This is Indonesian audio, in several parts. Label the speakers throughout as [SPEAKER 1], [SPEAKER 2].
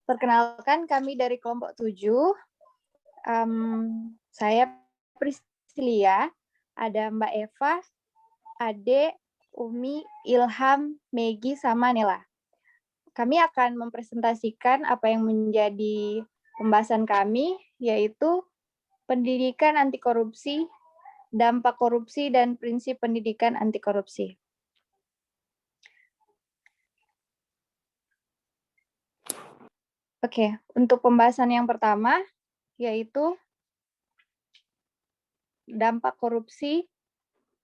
[SPEAKER 1] Perkenalkan, kami dari kelompok 7. Saya Priscilia, ada Mbak Eva, Ade, Umi, Ilham, Megi, sama Nela. Kami akan mempresentasikan apa yang menjadi pembahasan kami, yaitu pendidikan anti korupsi, dampak korupsi, dan prinsip pendidikan anti korupsi. Oke, untuk pembahasan yang pertama, yaitu dampak korupsi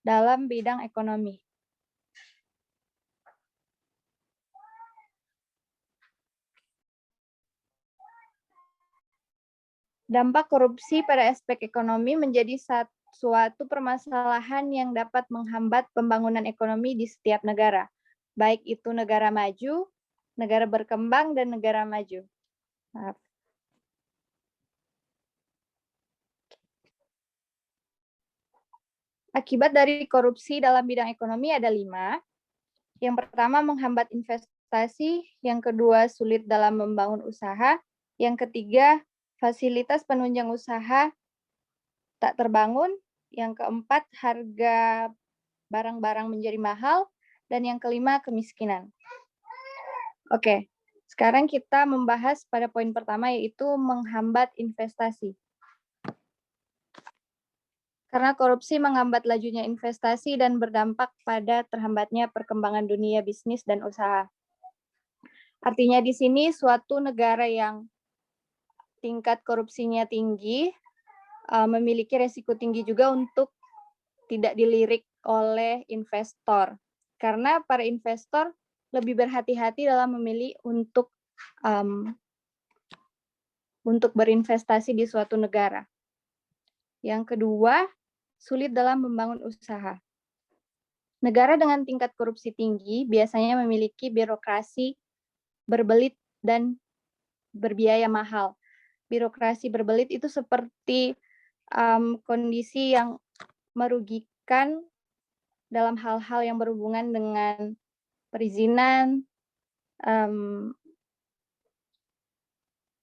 [SPEAKER 1] dalam bidang ekonomi. Dampak korupsi pada aspek ekonomi menjadi suatu permasalahan yang dapat menghambat pembangunan ekonomi di setiap negara, baik itu negara maju, negara berkembang, dan negara maju. Maaf. Akibat dari korupsi dalam bidang ekonomi ada 5. Yang pertama, menghambat investasi. Yang kedua, sulit dalam membangun usaha. Yang ketiga, fasilitas penunjang usaha tak terbangun. Yang keempat, harga barang-barang menjadi mahal. Dan yang kelima, kemiskinan. Oke, sekarang kita membahas pada poin pertama, yaitu menghambat investasi. Karena korupsi menghambat lajunya investasi dan berdampak pada terhambatnya perkembangan dunia bisnis dan usaha. Artinya di sini suatu negara yang tingkat korupsinya tinggi, memiliki resiko tinggi juga untuk tidak dilirik oleh investor. Karena para investor lebih berhati-hati dalam memilih untuk berinvestasi di suatu negara. Yang kedua, sulit dalam membangun usaha. Negara dengan tingkat korupsi tinggi biasanya memiliki birokrasi berbelit dan berbiaya mahal. Birokrasi berbelit itu seperti kondisi yang merugikan dalam hal-hal yang berhubungan dengan perizinan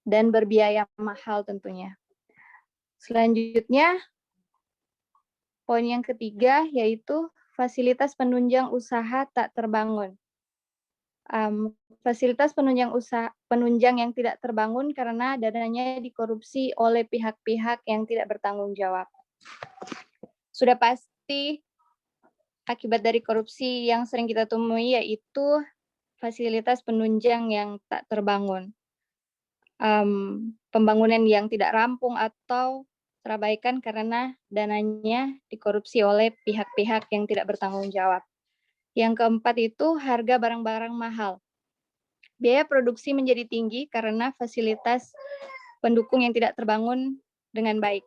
[SPEAKER 1] dan berbiaya mahal tentunya. Selanjutnya, poin yang ketiga yaitu fasilitas penunjang usaha tak terbangun. Fasilitas penunjang yang tidak terbangun karena dananya dikorupsi oleh pihak-pihak yang tidak bertanggung jawab. Sudah pasti akibat dari korupsi yang sering kita temui yaitu fasilitas penunjang yang tak terbangun. Pembangunan yang tidak rampung atau terabaikan karena dananya dikorupsi oleh pihak-pihak yang tidak bertanggung jawab. Yang keempat itu harga barang-barang mahal. Biaya produksi menjadi tinggi karena fasilitas pendukung yang tidak terbangun dengan baik.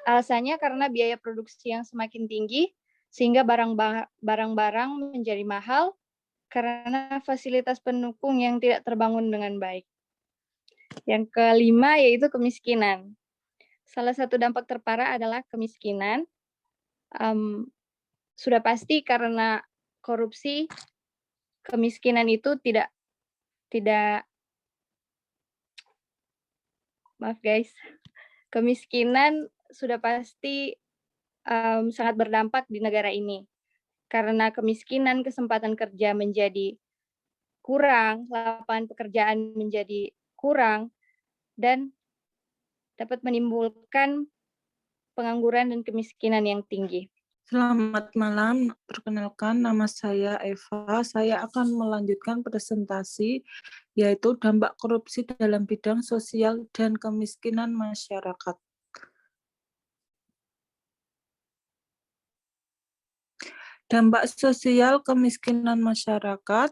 [SPEAKER 1] Alasannya karena biaya produksi yang semakin tinggi, sehingga barang-barang menjadi mahal karena fasilitas pendukung yang tidak terbangun dengan baik. Yang kelima yaitu kemiskinan. Salah satu dampak terparah adalah kemiskinan. Sudah pasti karena korupsi, kemiskinan itu tidak maaf guys, kemiskinan sudah pasti sangat berdampak di negara ini. Karena kemiskinan, kesempatan kerja menjadi kurang, lapangan pekerjaan menjadi kurang, dan dapat menimbulkan pengangguran dan kemiskinan yang tinggi.
[SPEAKER 2] Selamat malam, perkenalkan nama saya Eva. Saya akan melanjutkan presentasi yaitu dampak korupsi dalam bidang sosial dan kemiskinan masyarakat. Dampak sosial kemiskinan masyarakat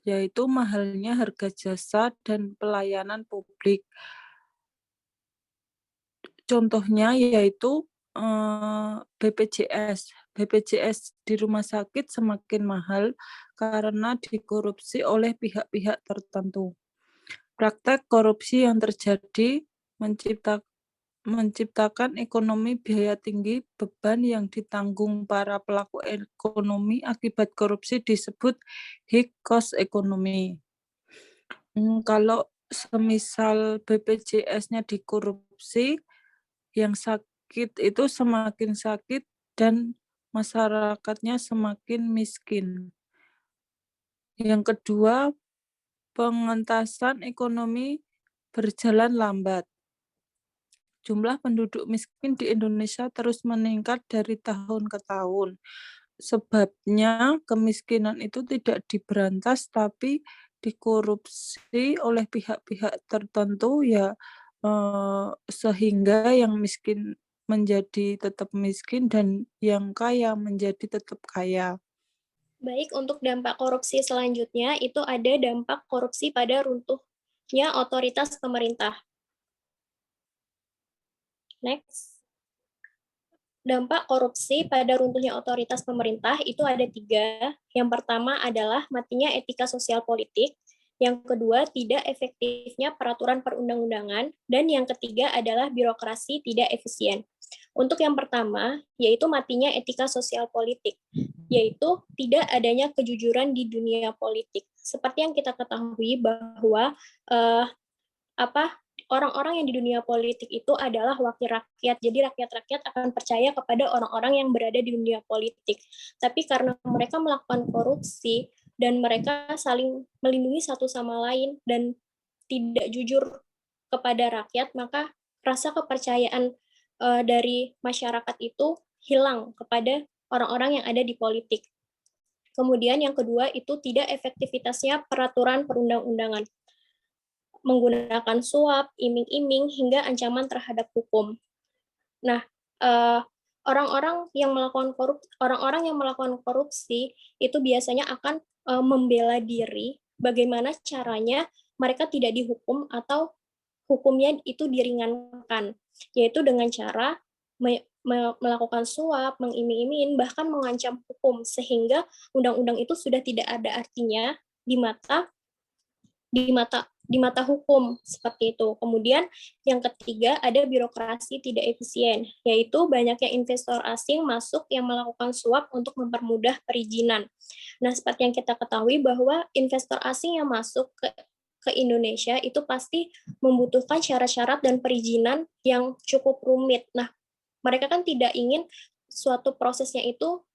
[SPEAKER 2] yaitu mahalnya harga jasa dan pelayanan publik. Contohnya yaitu BPJS. BPJS di rumah sakit semakin mahal karena dikorupsi oleh pihak-pihak tertentu. Praktek korupsi yang terjadi menciptakan ekonomi biaya tinggi. Beban yang ditanggung para pelaku ekonomi akibat korupsi disebut high cost ekonomi. Kalau semisal BPJS-nya dikorupsi, yang sakit itu semakin sakit dan masyarakatnya semakin miskin. Yang kedua, pengentasan ekonomi berjalan lambat. Jumlah penduduk miskin di Indonesia terus meningkat dari tahun ke tahun. Sebabnya kemiskinan itu tidak diberantas tapi dikorupsi oleh pihak-pihak tertentu ya, sehingga yang miskin menjadi tetap miskin dan yang kaya menjadi tetap kaya.
[SPEAKER 3] Baik, untuk dampak korupsi selanjutnya itu ada dampak korupsi pada runtuhnya otoritas pemerintah. Next. Dampak korupsi pada runtuhnya otoritas pemerintah itu ada 3. Yang pertama adalah matinya etika sosial politik. Yang kedua, tidak efektifnya peraturan perundang-undangan. Dan yang ketiga adalah birokrasi tidak efisien. Untuk yang pertama, yaitu matinya etika sosial politik, yaitu tidak adanya kejujuran di dunia politik. Seperti yang kita ketahui bahwa orang-orang yang di dunia politik itu adalah wakil rakyat. Jadi rakyat-rakyat akan percaya kepada orang-orang yang berada di dunia politik. Tapi karena mereka melakukan korupsi dan mereka saling melindungi satu sama lain dan tidak jujur kepada rakyat, maka rasa kepercayaan dari masyarakat itu hilang kepada orang-orang yang ada di politik. Kemudian yang kedua itu tidak efektivitasnya peraturan perundang-undangan, menggunakan suap, iming-iming, hingga ancaman terhadap hukum. Nah, orang-orang yang melakukan korupsi itu biasanya akan membela diri bagaimana caranya mereka tidak dihukum atau hukumnya itu diringankan, yaitu dengan cara melakukan suap, mengiming-imingin, bahkan mengancam hukum, sehingga undang-undang itu sudah tidak ada artinya di mata hukum, seperti itu. Kemudian yang ketiga ada birokrasi tidak efisien, yaitu banyaknya investor asing masuk yang melakukan suap untuk mempermudah perizinan. Nah, seperti yang kita ketahui bahwa investor asing yang masuk ke Indonesia itu pasti membutuhkan syarat-syarat dan perizinan yang cukup rumit. Nah, mereka kan tidak ingin suatu prosesnya itu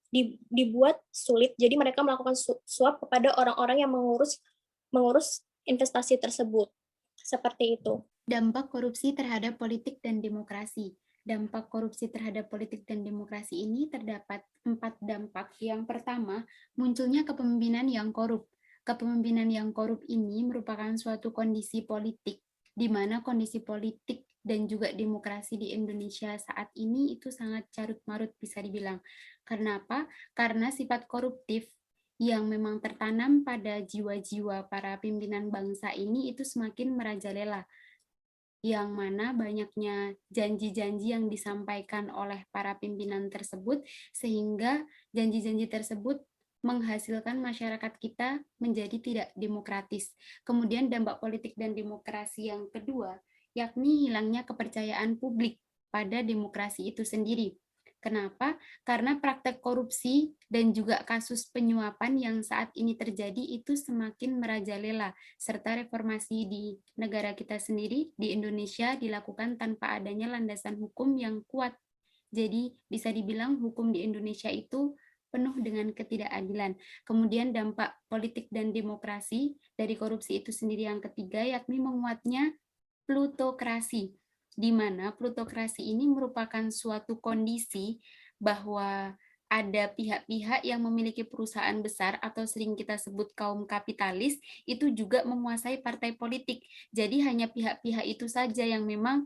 [SPEAKER 3] dibuat sulit, jadi mereka melakukan suap kepada orang-orang yang mengurus investasi tersebut. Seperti itu.
[SPEAKER 4] Dampak korupsi terhadap politik dan demokrasi. Dampak korupsi terhadap politik dan demokrasi ini terdapat 4 dampak. Yang pertama, munculnya kepemimpinan yang korup. Kepemimpinan yang korup ini merupakan suatu kondisi politik, di mana kondisi politik dan juga demokrasi di Indonesia saat ini itu sangat carut-marut bisa dibilang. Karena apa? Karena sifat koruptif yang memang tertanam pada jiwa-jiwa para pimpinan bangsa ini itu semakin merajalela, yang mana banyaknya janji-janji yang disampaikan oleh para pimpinan tersebut, sehingga janji-janji tersebut menghasilkan masyarakat kita menjadi tidak demokratis. Kemudian dampak politik dan demokrasi yang kedua, yakni hilangnya kepercayaan publik pada demokrasi itu sendiri. Kenapa? Karena praktek korupsi dan juga kasus penyuapan yang saat ini terjadi itu semakin merajalela, serta reformasi di negara kita sendiri, di Indonesia, dilakukan tanpa adanya landasan hukum yang kuat. Jadi bisa dibilang hukum di Indonesia itu penuh dengan ketidakadilan. Kemudian dampak politik dan demokrasi dari korupsi itu sendiri yang ketiga, yakni menguatnya plutokrasi, di mana plutokrasi ini merupakan suatu kondisi bahwa ada pihak-pihak yang memiliki perusahaan besar atau sering kita sebut kaum kapitalis itu juga menguasai partai politik. Jadi hanya pihak-pihak itu saja yang memang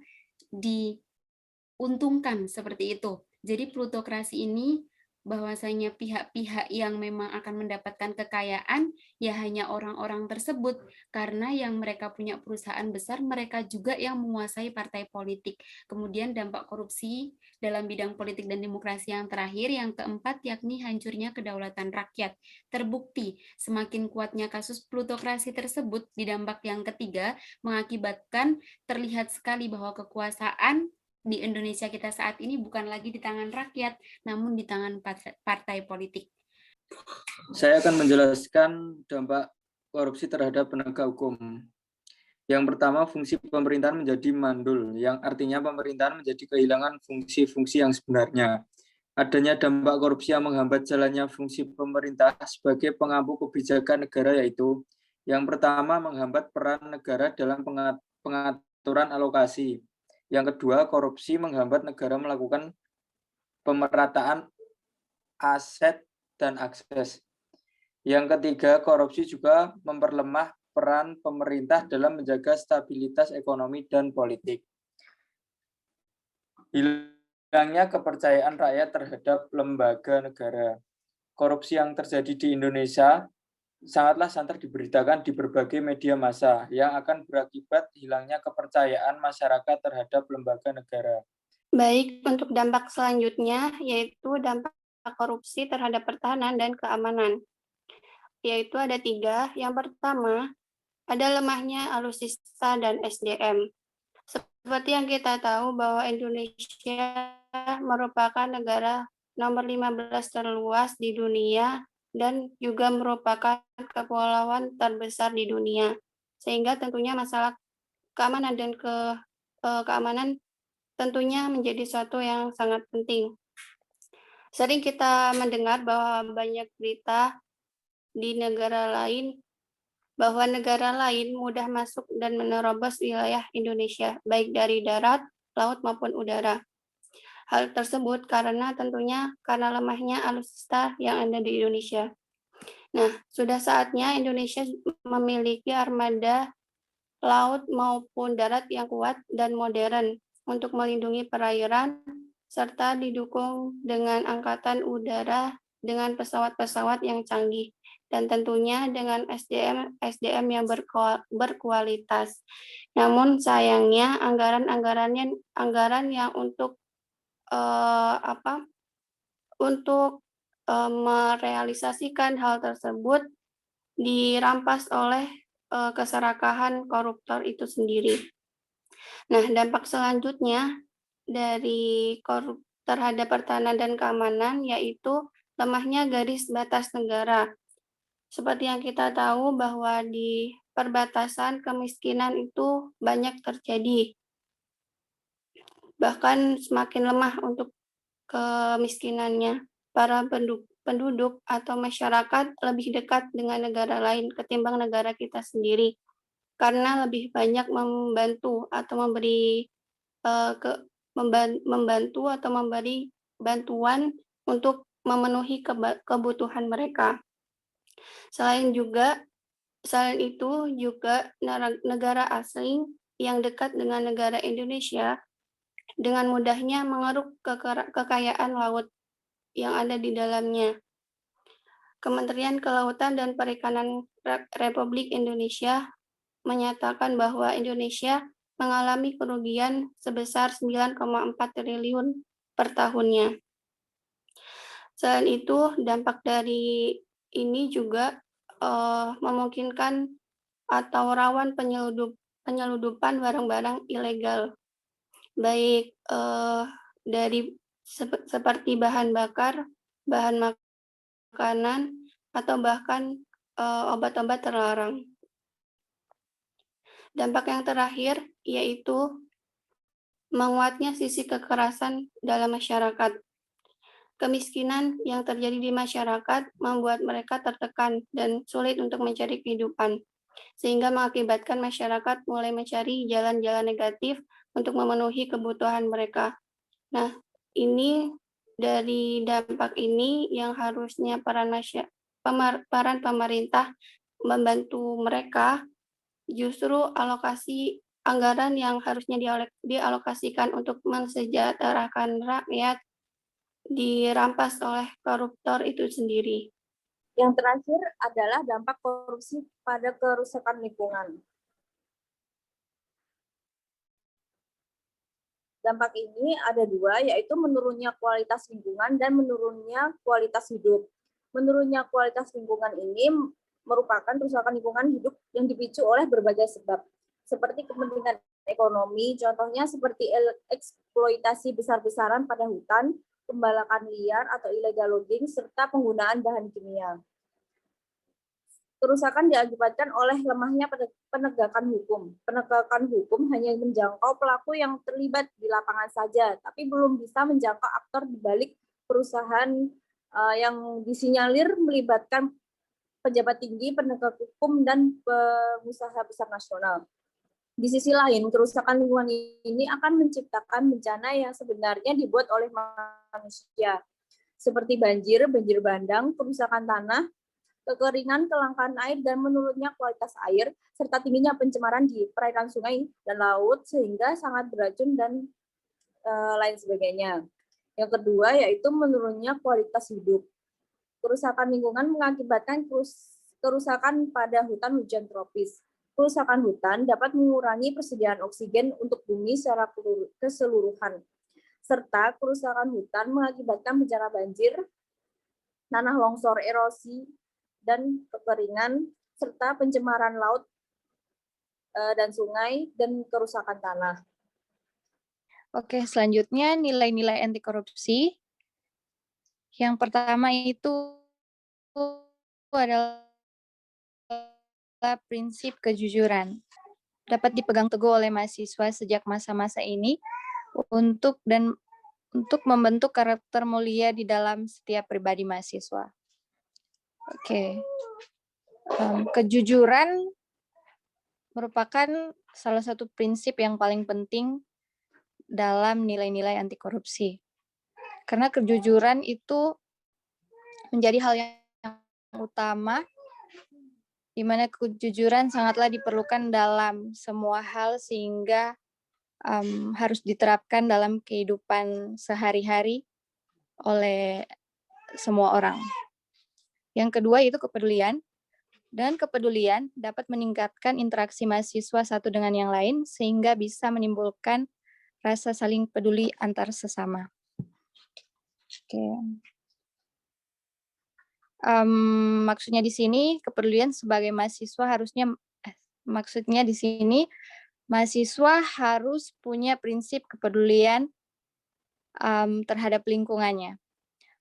[SPEAKER 4] diuntungkan seperti itu. Jadi plutokrasi ini bahwasanya pihak-pihak yang memang akan mendapatkan kekayaan ya hanya orang-orang tersebut, karena yang mereka punya perusahaan besar, mereka juga yang menguasai partai politik. Kemudian dampak korupsi dalam bidang politik dan demokrasi yang terakhir, yang keempat, yakni hancurnya kedaulatan rakyat. Terbukti semakin kuatnya kasus plutokrasi tersebut, di dampak yang ketiga mengakibatkan terlihat sekali bahwa kekuasaan di Indonesia kita saat ini bukan lagi di tangan rakyat, namun di tangan partai politik.
[SPEAKER 5] Saya akan menjelaskan dampak korupsi terhadap penegak hukum. Yang pertama, fungsi pemerintahan menjadi mandul, yang artinya pemerintahan menjadi kehilangan fungsi-fungsi yang sebenarnya. Adanya dampak korupsi yang menghambat jalannya fungsi pemerintah sebagai pengampu kebijakan negara, yaitu yang pertama, menghambat peran negara dalam pengaturan alokasi. Yang kedua, korupsi menghambat negara melakukan pemerataan aset dan akses. Yang ketiga, korupsi juga memperlemah peran pemerintah dalam menjaga stabilitas ekonomi dan politik. Hilangnya kepercayaan rakyat terhadap lembaga negara. Korupsi yang terjadi di Indonesia sangatlah santer diberitakan di berbagai media massa yang akan berakibat hilangnya kepercayaan masyarakat terhadap lembaga negara.
[SPEAKER 6] Baik, untuk dampak selanjutnya yaitu dampak korupsi terhadap pertahanan dan keamanan. Yaitu ada 3. Yang pertama, ada lemahnya alutsista dan SDM. Seperti yang kita tahu bahwa Indonesia merupakan negara nomor 15 terluas di dunia dan juga merupakan kepulauan terbesar di dunia. Sehingga tentunya masalah keamanan dan keamanan tentunya menjadi suatu yang sangat penting. Sering kita mendengar bahwa banyak berita di negara lain bahwa negara lain mudah masuk dan menerobos wilayah Indonesia, baik dari darat, laut, maupun udara. Hal tersebut karena lemahnya alutsista yang ada di Indonesia. Nah, sudah saatnya Indonesia memiliki armada laut maupun darat yang kuat dan modern untuk melindungi perairan, serta didukung dengan angkatan udara dengan pesawat-pesawat yang canggih, dan tentunya dengan SDM yang berkualitas. Namun sayangnya anggaran yang untuk merealisasikan hal tersebut dirampas oleh keserakahan koruptor itu sendiri. Nah, dampak selanjutnya dari terhadap pertahanan dan keamanan yaitu lemahnya garis batas negara. Seperti yang kita tahu bahwa di perbatasan kemiskinan itu banyak terjadi. Bahkan semakin lemah untuk kemiskinannya. Para penduduk atau masyarakat lebih dekat dengan negara lain ketimbang negara kita sendiri. Karena lebih banyak membantu atau memberi bantuan untuk memenuhi kebutuhan mereka. Selain itu juga negara asing yang dekat dengan negara Indonesia dengan mudahnya mengeruk kekayaan laut yang ada di dalamnya. Kementerian Kelautan dan Perikanan Republik Indonesia menyatakan bahwa Indonesia mengalami kerugian sebesar 9,4 triliun per tahunnya. Selain itu, dampak dari ini juga memungkinkan atau rawan penyeludupan barang-barang ilegal, baik dari seperti bahan bakar, bahan makanan, atau bahkan obat-obat terlarang. Dampak yang terakhir yaitu menguatnya sisi kekerasan dalam masyarakat. Kemiskinan yang terjadi di masyarakat membuat mereka tertekan dan sulit untuk mencari kehidupan, sehingga mengakibatkan masyarakat mulai mencari jalan-jalan negatif untuk memenuhi kebutuhan mereka. Nah, ini dari dampak ini yang harusnya peran pemerintah membantu mereka, justru alokasi anggaran yang harusnya dialokasikan untuk mensejahterakan rakyat dirampas oleh koruptor itu sendiri.
[SPEAKER 7] Yang terakhir adalah dampak korupsi pada kerusakan lingkungan. Dampak ini ada 2, yaitu menurunnya kualitas lingkungan dan menurunnya kualitas hidup. Menurunnya kualitas lingkungan ini merupakan kerusakan lingkungan hidup yang dipicu oleh berbagai sebab, seperti kepentingan ekonomi, contohnya seperti eksploitasi besar-besaran pada hutan, pembalakan liar atau illegal logging, serta penggunaan bahan kimia. Kerusakan diakibatkan oleh lemahnya penegakan hukum. Penegakan hukum hanya menjangkau pelaku yang terlibat di lapangan saja, tapi belum bisa menjangkau aktor di balik perusahaan yang disinyalir melibatkan pejabat tinggi, penegak hukum, dan pengusaha besar nasional. Di sisi lain, kerusakan lingkungan ini akan menciptakan bencana yang sebenarnya dibuat oleh manusia, seperti banjir, banjir bandang, kerusakan tanah, kekeringan, kelangkaan air, dan menurunnya kualitas air, serta tingginya pencemaran di perairan sungai dan laut, sehingga sangat beracun dan lain sebagainya. Yang kedua, yaitu menurunnya kualitas hidup. Kerusakan lingkungan mengakibatkan kerusakan pada hutan hujan tropis. Kerusakan hutan dapat mengurangi persediaan oksigen untuk bumi secara keseluruhan. Serta kerusakan hutan mengakibatkan bencana banjir, tanah longsor, erosi, dan kekeringan, serta pencemaran laut dan sungai, dan kerusakan tanah.
[SPEAKER 1] Oke, selanjutnya nilai-nilai anti korupsi. Yang pertama itu adalah prinsip kejujuran. Dapat dipegang teguh oleh mahasiswa sejak masa-masa ini untuk membentuk karakter mulia di dalam setiap pribadi mahasiswa. Oke. Kejujuran merupakan salah satu prinsip yang paling penting dalam nilai-nilai anti korupsi. Karena kejujuran itu menjadi hal yang utama, di mana kejujuran sangatlah diperlukan dalam semua hal, sehingga harus diterapkan dalam kehidupan sehari-hari oleh semua orang. Yang kedua itu kepedulian. Dan kepedulian dapat meningkatkan interaksi mahasiswa satu dengan yang lain, sehingga bisa menimbulkan rasa saling peduli antar sesama. Oke. Maksudnya di sini kepedulian sebagai mahasiswa maksudnya di sini mahasiswa harus punya prinsip kepedulian terhadap lingkungannya.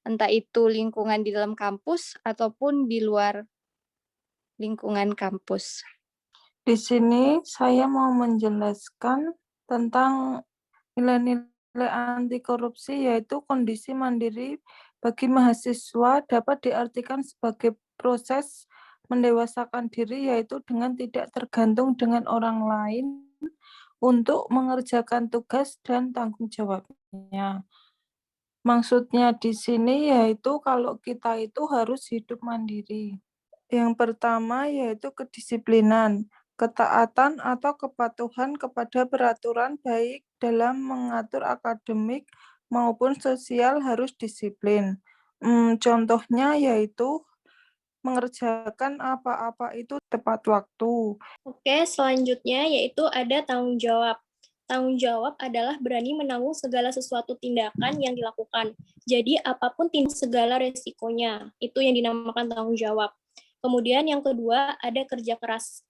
[SPEAKER 1] Entah itu lingkungan di dalam kampus ataupun di luar lingkungan kampus.
[SPEAKER 2] Di sini saya mau menjelaskan tentang nilai-nilai anti korupsi, yaitu kondisi mandiri bagi mahasiswa dapat diartikan sebagai proses mendewasakan diri, yaitu dengan tidak tergantung dengan orang lain untuk mengerjakan tugas dan tanggung jawabnya. Maksudnya di sini yaitu kalau kita itu harus hidup mandiri. Yang pertama yaitu kedisiplinan, ketaatan atau kepatuhan kepada peraturan baik dalam mengatur akademik maupun sosial harus disiplin. Contohnya yaitu mengerjakan apa-apa itu tepat waktu.
[SPEAKER 3] Oke, selanjutnya yaitu ada tanggung jawab. Tanggung jawab adalah berani menanggung segala sesuatu tindakan yang dilakukan. Jadi apapun segala resikonya, itu yang dinamakan tanggung jawab. Kemudian yang kedua ada kerja keras,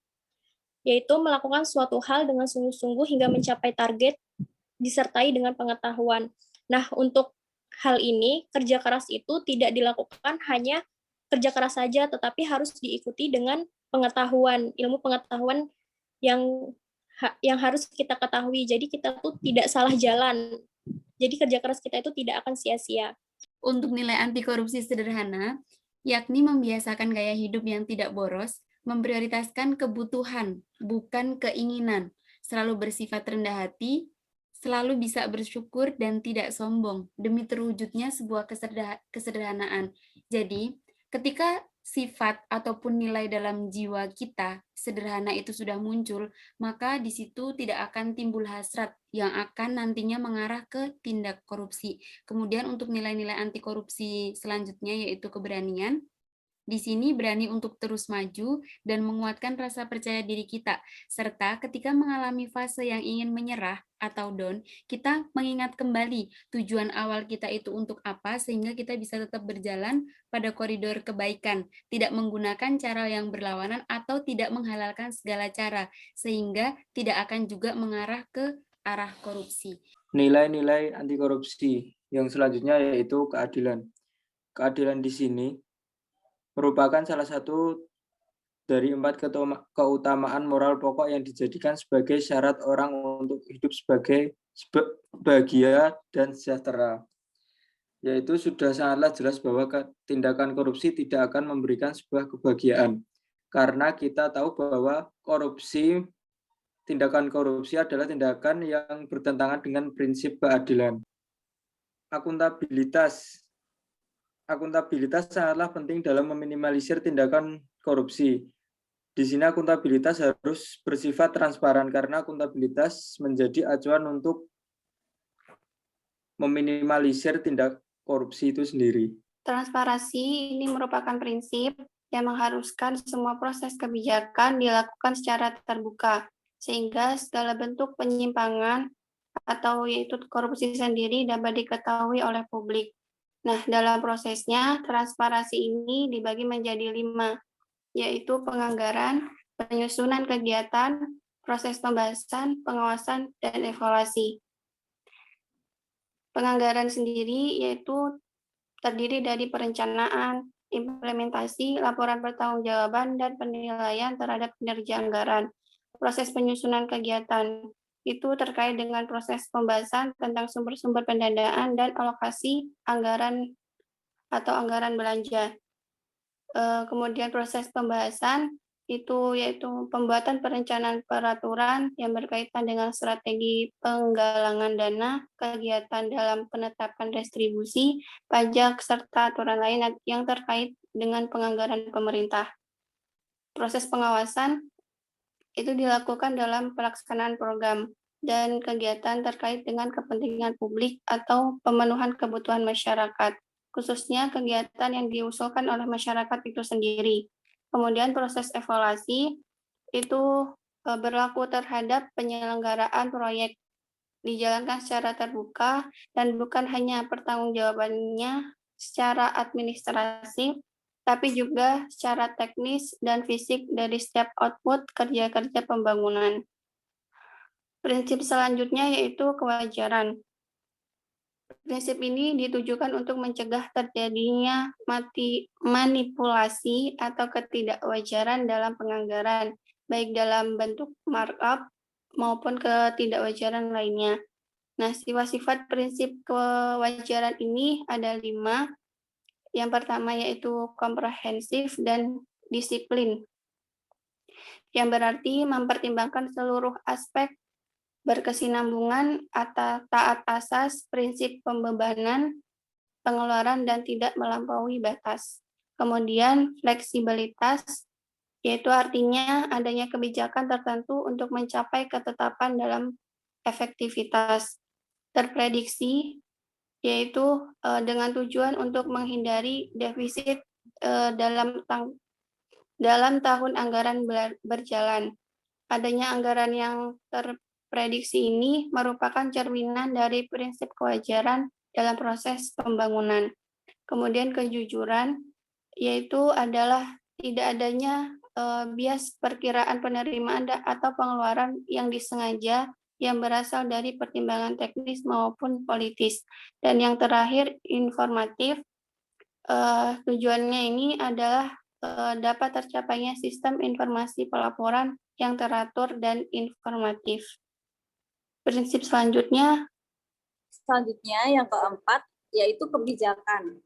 [SPEAKER 3] yaitu melakukan suatu hal dengan sungguh-sungguh hingga mencapai target disertai dengan pengetahuan. Nah, untuk hal ini kerja keras itu tidak dilakukan hanya kerja keras saja, tetapi harus diikuti dengan pengetahuan, ilmu pengetahuan yang harus kita ketahui. Jadi kita tuh tidak salah jalan. Jadi kerja keras kita itu tidak akan sia-sia.
[SPEAKER 4] Untuk nilai anti korupsi sederhana, yakni membiasakan gaya hidup yang tidak boros, memprioritaskan kebutuhan, bukan keinginan, selalu bersifat rendah hati, selalu bisa bersyukur dan tidak sombong, demi terwujudnya sebuah kesederhanaan. Jadi, ketika sifat ataupun nilai dalam jiwa kita sederhana itu sudah muncul, maka di situ tidak akan timbul hasrat yang akan nantinya mengarah ke tindak korupsi. Kemudian untuk nilai-nilai anti korupsi selanjutnya yaitu keberanian. Di sini berani untuk terus maju dan menguatkan rasa percaya diri kita, serta ketika mengalami fase yang ingin menyerah atau down, kita mengingat kembali tujuan awal kita itu untuk apa, sehingga kita bisa tetap berjalan pada koridor kebaikan, tidak menggunakan cara yang berlawanan atau tidak menghalalkan segala cara, sehingga tidak akan juga mengarah ke arah korupsi.
[SPEAKER 5] Nilai-nilai anti korupsi yang selanjutnya yaitu keadilan. Keadilan di sini merupakan salah satu dari 4 keutamaan moral pokok yang dijadikan sebagai syarat orang untuk hidup sebagai bahagia dan sejahtera. Yaitu sudah sangatlah jelas bahwa tindakan korupsi tidak akan memberikan sebuah kebahagiaan. Karena kita tahu bahwa tindakan korupsi adalah tindakan yang bertentangan dengan prinsip keadilan. Akuntabilitas sangatlah penting dalam meminimalisir tindakan korupsi. Di sini akuntabilitas harus bersifat transparan karena akuntabilitas menjadi acuan untuk meminimalisir tindak korupsi itu sendiri.
[SPEAKER 6] Transparansi ini merupakan prinsip yang mengharuskan semua proses kebijakan dilakukan secara terbuka, sehingga segala bentuk penyimpangan atau yaitu korupsi sendiri dapat diketahui oleh publik. Nah, dalam prosesnya, transparansi ini dibagi menjadi 5, yaitu penganggaran, penyusunan kegiatan, proses pembahasan, pengawasan, dan evaluasi. Penganggaran sendiri yaitu terdiri dari perencanaan, implementasi, laporan pertanggungjawaban, dan penilaian terhadap kinerja anggaran. Proses penyusunan kegiatan itu terkait dengan proses pembahasan tentang sumber-sumber pendanaan dan alokasi anggaran atau anggaran belanja. Kemudian proses pembahasan itu yaitu pembuatan perencanaan peraturan yang berkaitan dengan strategi penggalangan dana, kegiatan dalam penetapan distribusi, pajak, serta aturan lain yang terkait dengan penganggaran pemerintah. Proses pengawasan itu dilakukan dalam pelaksanaan program dan kegiatan terkait dengan kepentingan publik atau pemenuhan kebutuhan masyarakat, khususnya kegiatan yang diusulkan oleh masyarakat itu sendiri. Kemudian proses evaluasi itu berlaku terhadap penyelenggaraan proyek, dijalankan secara terbuka dan bukan hanya pertanggungjawabannya secara administratif, tapi juga secara teknis dan fisik dari setiap output kerja-kerja pembangunan. Prinsip selanjutnya yaitu kewajaran. Prinsip ini ditujukan untuk mencegah terjadinya manipulasi atau ketidakwajaran dalam penganggaran, baik dalam bentuk markup maupun ketidakwajaran lainnya. Nah, sifat-sifat prinsip kewajaran ini ada 5. Yang pertama yaitu komprehensif dan disiplin, yang berarti mempertimbangkan seluruh aspek berkesinambungan atau taat asas prinsip pembebanan, pengeluaran, dan tidak melampaui batas. Kemudian fleksibilitas, yaitu artinya adanya kebijakan tertentu untuk mencapai ketetapan dalam efektivitas. Terprediksi, yaitu dengan tujuan untuk menghindari defisit dalam tahun anggaran berjalan. Adanya anggaran yang prediksi ini merupakan cerminan dari prinsip kewajaran dalam proses pembangunan. Kemudian kejujuran, yaitu adalah tidak adanya bias perkiraan penerimaan atau pengeluaran yang disengaja yang berasal dari pertimbangan teknis maupun politis. Dan yang terakhir, informatif, tujuannya ini adalah dapat tercapainya sistem informasi pelaporan yang teratur dan informatif. Prinsip selanjutnya
[SPEAKER 7] yang keempat yaitu kebijakan.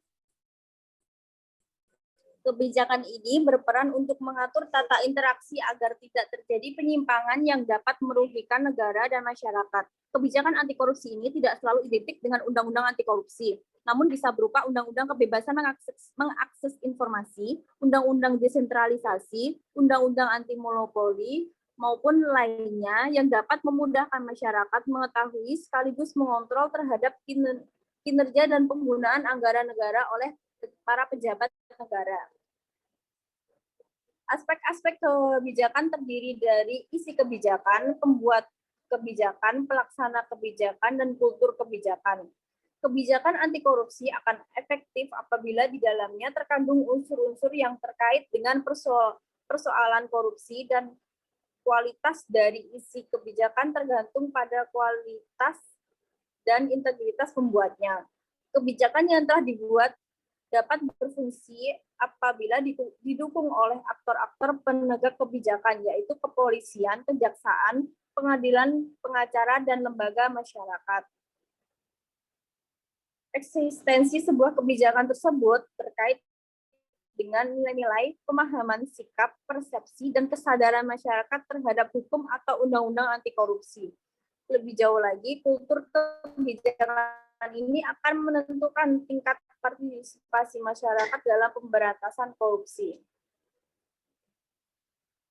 [SPEAKER 7] Kebijakan ini berperan untuk mengatur tata interaksi agar tidak terjadi penyimpangan yang dapat merugikan negara dan masyarakat. Kebijakan anti korupsi ini tidak selalu identik dengan undang-undang anti korupsi, namun bisa berupa undang-undang kebebasan mengakses informasi, undang-undang desentralisasi, undang-undang anti monopoli, maupun lainnya yang dapat memudahkan masyarakat mengetahui sekaligus mengontrol terhadap kinerja dan penggunaan anggaran negara oleh para pejabat negara. Aspek-aspek kebijakan terdiri dari isi kebijakan, pembuat kebijakan, pelaksana kebijakan, dan kultur kebijakan. Kebijakan anti korupsi akan efektif apabila di dalamnya terkandung unsur-unsur yang terkait dengan persoalan korupsi, dan kualitas dari isi kebijakan tergantung pada kualitas dan integritas pembuatnya. Kebijakan yang telah dibuat dapat berfungsi apabila didukung oleh aktor-aktor penegak kebijakan, yaitu kepolisian, kejaksaan, pengadilan, pengacara, dan lembaga masyarakat. Eksistensi sebuah kebijakan tersebut terkait dengan nilai-nilai, pemahaman, sikap, persepsi, dan kesadaran masyarakat terhadap hukum atau undang-undang anti korupsi. Lebih jauh lagi, kultur kebijakan ini akan menentukan tingkat partisipasi masyarakat dalam pemberantasan korupsi.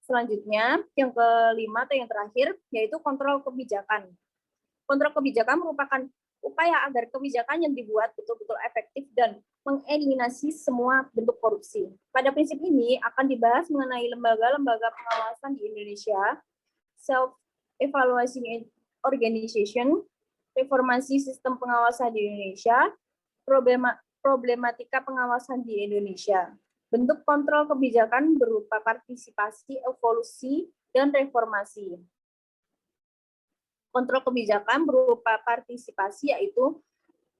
[SPEAKER 7] Selanjutnya, yang kelima atau yang terakhir, yaitu kontrol kebijakan. Kontrol kebijakan merupakan upaya agar kebijakan yang dibuat betul-betul efektif dan mengeliminasi semua bentuk korupsi. Pada prinsip ini akan dibahas mengenai lembaga-lembaga pengawasan di Indonesia, self-evaluation organization, reformasi sistem pengawasan di Indonesia, problematika pengawasan di Indonesia. Bentuk kontrol kebijakan berupa partisipasi, evolusi, dan reformasi. Kontrol kebijakan berupa partisipasi, yaitu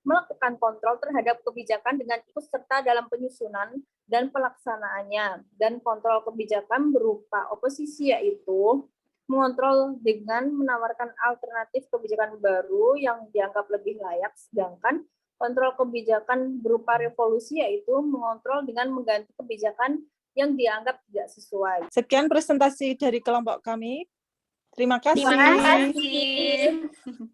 [SPEAKER 7] melakukan kontrol terhadap kebijakan dengan ikut serta dalam penyusunan dan pelaksanaannya. Dan kontrol kebijakan berupa oposisi, yaitu mengontrol dengan menawarkan alternatif kebijakan baru yang dianggap lebih layak, sedangkan kontrol kebijakan berupa revolusi, yaitu mengontrol dengan mengganti kebijakan yang dianggap tidak sesuai.
[SPEAKER 2] Sekian presentasi dari kelompok kami. Terima kasih.
[SPEAKER 6] Terima kasih.